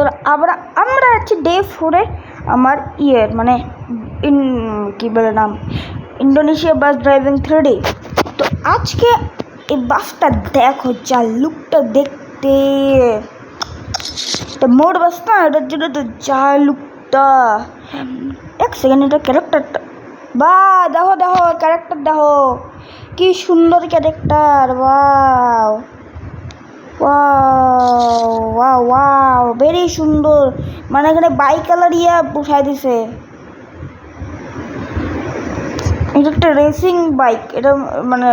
তো আমরা আছি ডে 4-এ আমার মানে কি বলে নাম ইন্দোনেশিয়া বাস ড্রাইভিং 3D। তো আজকে এই বাসটা দেখো যা লুকটা দেখতে, তো মোট বাস না এটার জন্য তো যা লুকটা। এক সেকেন্ড, এটা ক্যারেক্টারটা বা দেখো ক্যারেক্টার দেখো কি সুন্দর character. Wow wow wow wow very সুন্দর, মানে এখানে বাই কালার বসাই দিছে। এটা একটা রেসিং বাইক, এটা মানে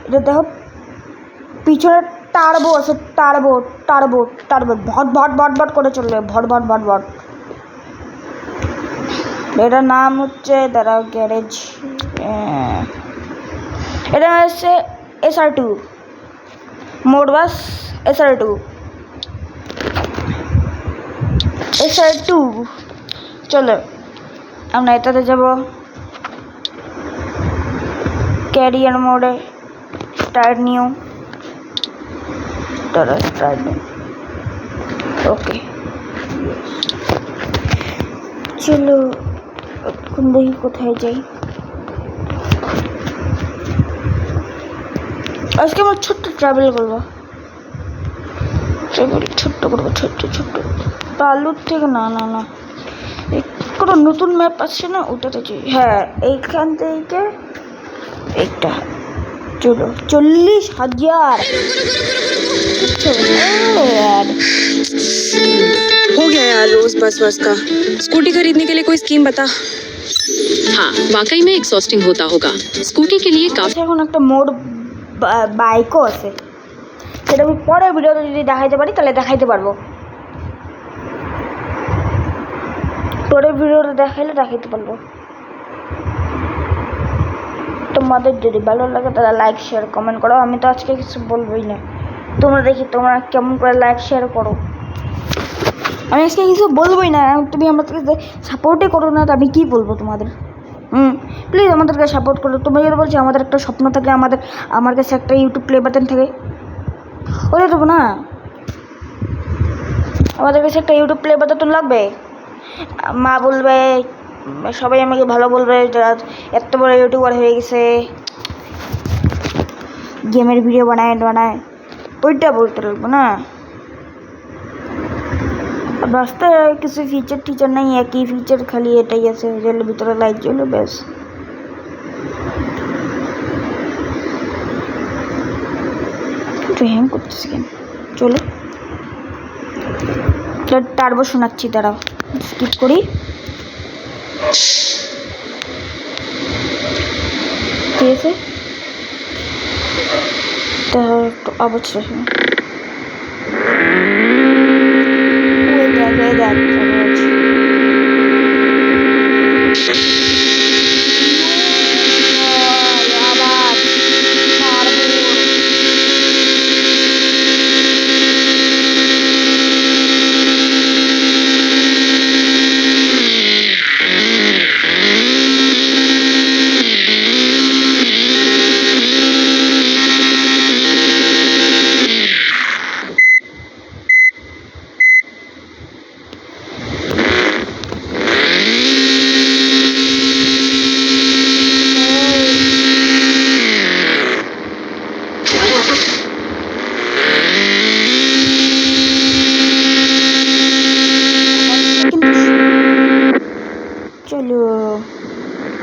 এটা দেখো পিছনে টার্বো আছে, টার্বো ভট ভট ভট ভট করে চলবে, ভট ভট ভট ভট। এটার নাম হচ্ছে দাঁড়াও গ্যারেজ, এটা হচ্ছে SR2 মোড বাস SR2। চলো আমরা এটাতে যাব, ক্যারিয়ার মোডে স্টার্ট নিউ, ওকে চলো এখন দেখি কোথায় যাই। আজকে আমরা ছোট্ট ট্রাভেল করবো, ছোট্ট আলুর থেকে না কোনো নতুন ম্যাপ আছে না ওটাতে যাই। হ্যাঁ এইখান থেকে এইটা চলো 40,000। हो गया यार रोज बस का। स्कूटी खरीदने के लिए कोई स्कीम बता। हाँ वाकई में एक्सॉस्टिंग होता होगा। स्कूटी के लिए काफी এখন একটা মোড় বাইকও আছে, সেটা আমি পরের ভিডিওতে যদি দেখাইতে পারি তাহলে দেখাইতে পারবো, পরের ভিডিওতে দেখাইতে পারবো। তোমাদের যদি ভালো লাগে তাহলে লাইক শেয়ার কমেন্ট করো। আমি তো আজকে কিছু বলবোই না, তোমরা দেখি তোমরা কেমন করে লাইক শেয়ার করো। আমি আজকে কিছু বলবোই না, তুমি আমাদেরকে সাপোর্টই করো না, তো আমি কী বলবো তোমাদের। প্লিজ আমাদেরকে সাপোর্ট করো। তোমরা যেটা বলছি আমাদের একটা স্বপ্ন থাকে, আমার কাছে একটা ইউটিউব প্লে বাটন থাকে, ওটা দেবো না। আমাদের কাছে একটা ইউটিউব প্লে বাটন লাগবে, মা বলবে, সবাই আমাকে ভালো বলবে, যারা এত বড় ইউটিউবার হয়ে গেছে, গেমের ভিডিও বানায় ওইটা বলতে লাগবে না। রাস্তায় কিছু ফিচার নেই, একই ফিচার খালি এটাই আছে, জলের ভিতরে লাইট জ্বলে ব্যাস। হ্যাং করতেছে কেন? চলো টার্বো শোনাচ্ছি, দাঁড়াও স্কিপ করি। ঠিক আছে একটু আওয়াজ শুনে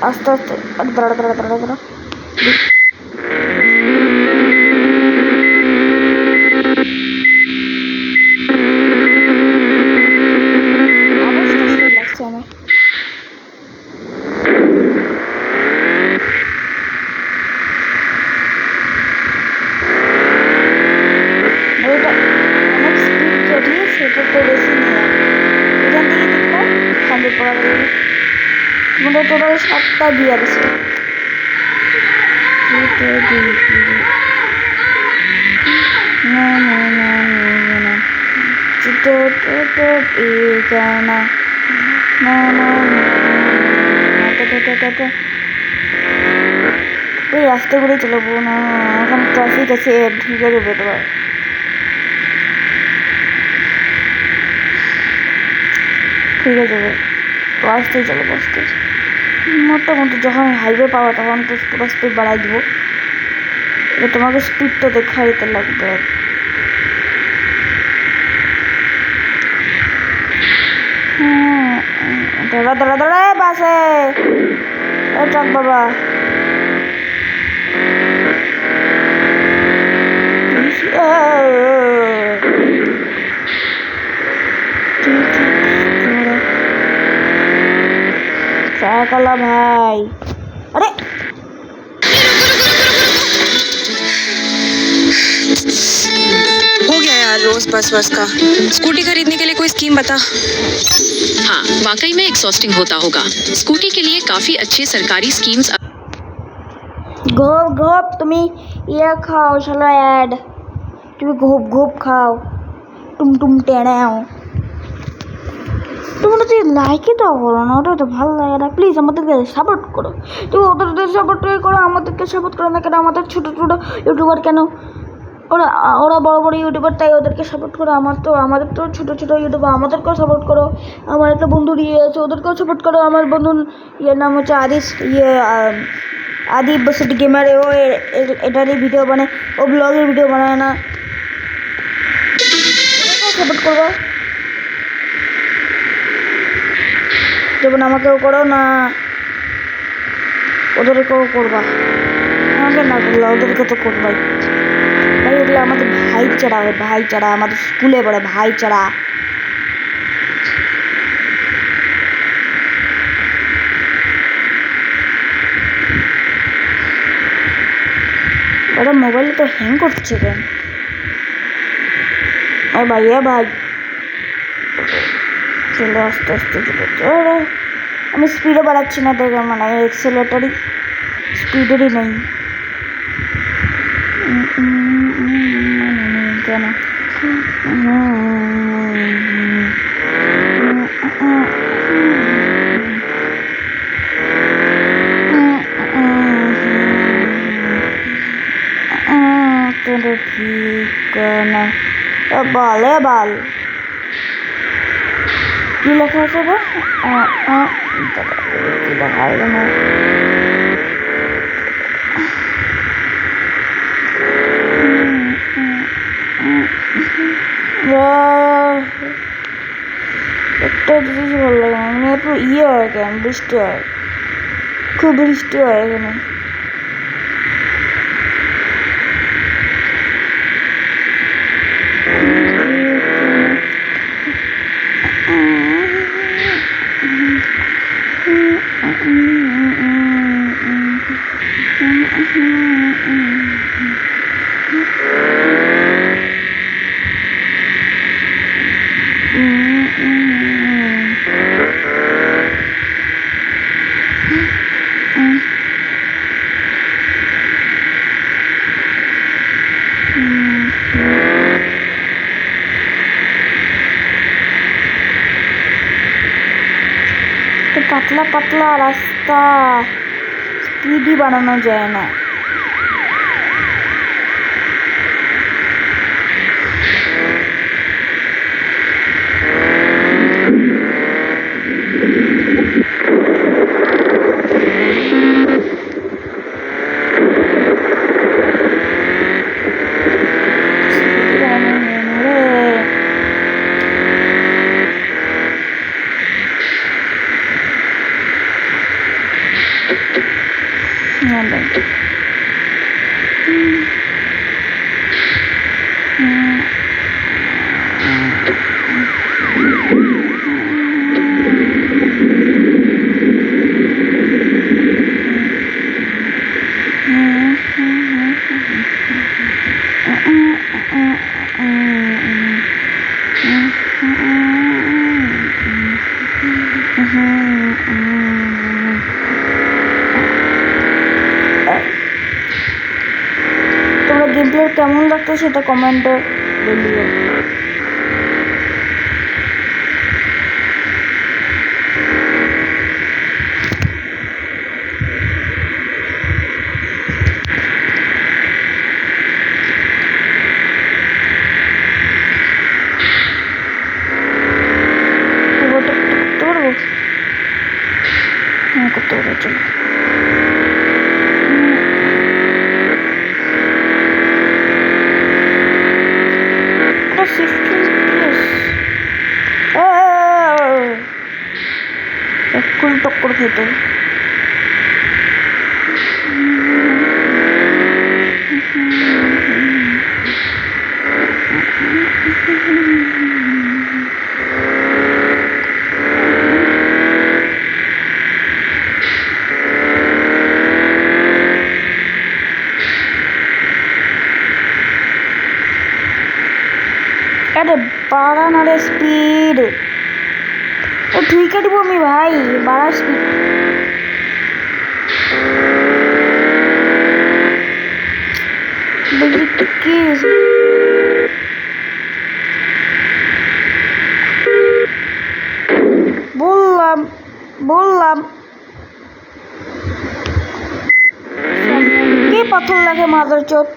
আস্তে দাঁড়া টোটাল 7টা গিয়ার আছে। ওই আস্তে করে চালাবো না, এখন ট্রাফিক আছে, ঢুকে যাবে তোমার। ঠিক আছে তো আসতেই চলো বসতে মোটামুটি যখন হাইওয়ে পাওয়া তখন তো পুরো স্পিড বাড়াই দেবো এবার তোমাকে স্পিডটা দেখাইতে লাগবে দাঁড়া দাঁড়া দাঁড়া বাসে ট্রাক বাবা ট্রাকওয়ালা ভাই আরে हो गया यार रोज बस बस का। स्कूटी खरीदने के लिए कोई स्कीम बता। हाँ, वाकई में एग्जॉस्टिंग होता होगा। स्कूटी के लिए काफी अच्छे सरकारी स्कीम्स ঘোপ ঘোপ তুমি ইয়ে খাও শালা অ্যাড তুমি ঘোপ ঘোপ খাও টুমটুম টেড়াও তোমরা তো লাইকই তো করো না ওটা তো ভালো লাগে না প্লিজ আমাদেরকে সাপোর্ট করো তুমি ওদেরকে সাপোর্ট করো আমাদেরকে সাপোর্ট করো না কেন আমাদের ছোটো ছোটো ইউটিউবার কেন ওরা ওরা বড় বড় ইউটিউবার তাই ওদেরকে সাপোর্ট করো আমাদের তো ছোটো ছোটো ইউটিউবার আমাদেরকেও সাপোর্ট করো আমার একটা বন্ধুর ইয়ে আছে ওদেরকেও সাপোর্ট করো আমার বন্ধুর ইয়ের নাম হচ্ছে আদি বসিটি গেমারে ও এটারই ভিডিও বানায় ও ব্লগের ভিডিও বানায় না সাপোর্ট করবো যেমন আমাকেও করো না ওদেরকেও করবা আমাকে না করলে ওদেরকে তো করবাই ভাই ওগুলো আমাদের ভাইচারা হয় ভাইচারা আমাদের স্কুলে পড়ে ভাইচারা ওরা মোবাইলে তো হ্যাং করছে কেন ভাই চলো আস্তে আস্তে চলো আমি স্পিডে বাড়াচ্ছি না দেখো মানে এক্সেলেটারই স্পিডেরই নেই কেন ঠিকানা বাল কি লেখা আছে কি লেখা এখানে একটা জিনিস ভালো লাগে না মানে একটু ইয়ে হয় কেন বৃষ্টি হয় খুব বৃষ্টি হয় এখানে তো পাতলা পাতলা রাস্তা স্পিডই বানানো যায় না তোমরা গেম প্লে কেমন লাগতো সেটা কমেন্টে বলিও করতে পারে। চলো এক্ষুন টক্কর খেতে আরে বাড়া না রে স্পিড, ঠিক দিব আমি ভাই, বাড়া স্পিড। কি বললাম বললাম কে পাথর লাগে মাদার চোদ।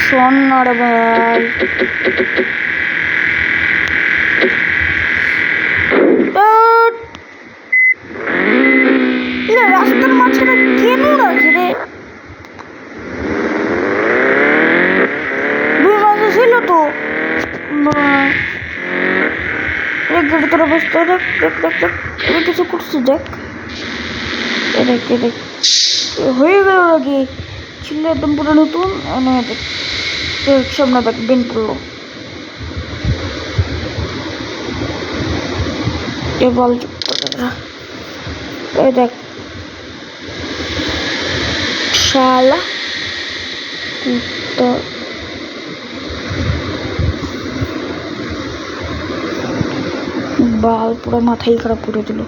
শোন ভাই, রাস্তার মাঝখানে কেন রাখি রে? দুই মাসে ছিল তো গাড়ি তোর অবস্থা দেখ দেখ দেখ দেখ, আমি কিছু করছি দেখ, দেখ দেখ হয়ে গেল নাকি? ছিল একদম পুরো নতুন, সামনে দেখ বেন পড়লো। এ বল দেখ শালা কুত্তা, বাল পুরো মাথায় খারাপ করে দিল।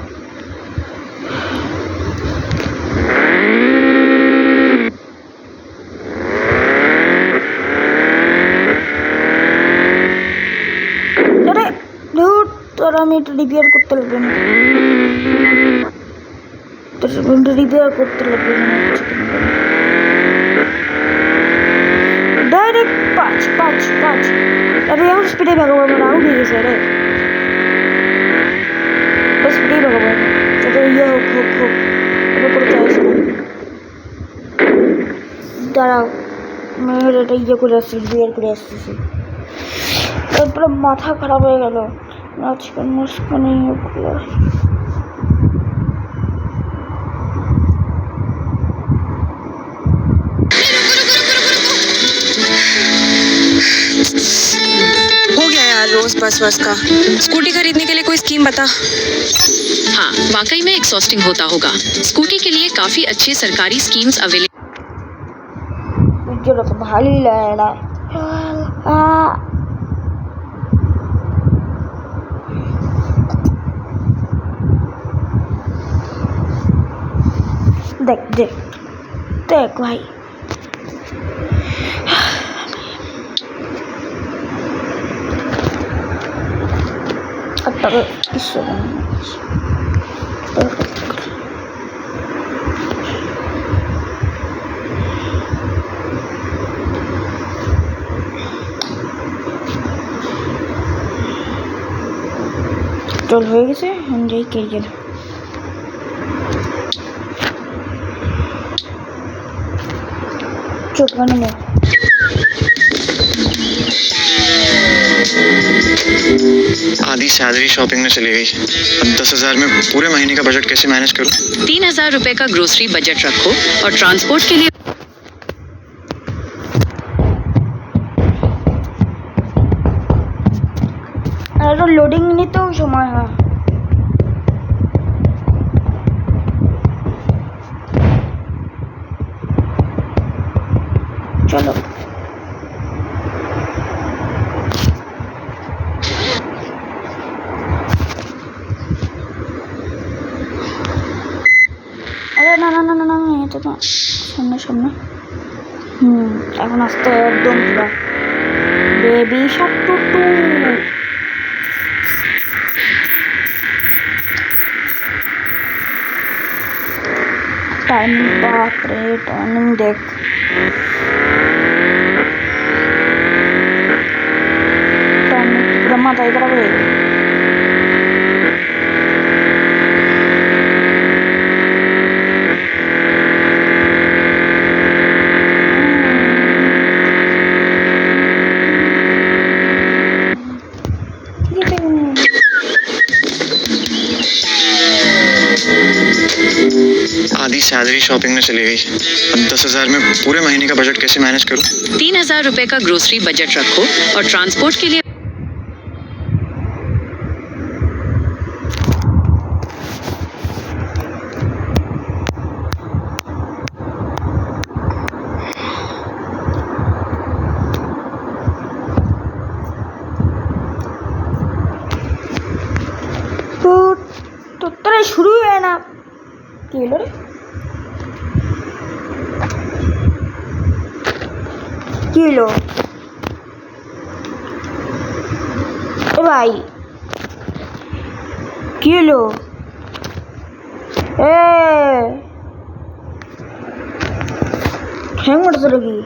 আমি এটা রিপেয়ার করতে লাগবে না। রিপেয়ার করতে লাগবে ডাইরেক্ট 5 আরে এখন স্পিডে ভাগাবো আমরা আউট হয়ে গেছে রে স্পিডে ভাগাবো যাতে ইয়ে হোক এটা করে চাইছি দাঁড়াও মেয়ের এটা ইয়ে করে আসছি রিপেয়ার করে আসতেছি তারপরে মাথা খারাপ হয়ে গেল আজকাল মুস্কানে ওগুলো हो गया यार रोज बस बस का स्कूटी खरीदने के लिए कोई स्कीम बता हाँ, वाकई में एग्जॉस्टिंग होता होगा। स्कूटी के लिए काफी अच्छे सरकारी स्कीम्स अवेलेबल ভিডিওটা তো ভালোই লাগে না দেখ ভাই আপনাকে কিছু চল হয়ে গেছে আমি যাই কেরিয়ার চোখ বানানো आधी सैलरी शॉपिंग में चली गई। अब 10,000 में पूरे महीने का बजट कैसे मैनेज करूं? 3,000 रुपए का ग्रोसरी बजट रखो और ट्रांसपोर्ट के लिए আরো লোডিং নিতেও সময় হয় চলো আরে না এটা তো সামনে এখন আসতে একদম পুরা বেবি শার্ক টুটু टाइमिंग बाप रे टाइमिंग देख टाइमिंग पूरा माता इधर आवे आधी सैलरी शॉपिंग में चली गई। अब 10,000 में पूरे महीने का बजट कैसे मैनेज करूं? 3,000 रुपए का ग्रोसरी बजट रखो और ट्रांसपोर्ट के लिए तो तेरा शुरू है ना किलो रे किलो ए भाई किलो ए हैंग करते लगी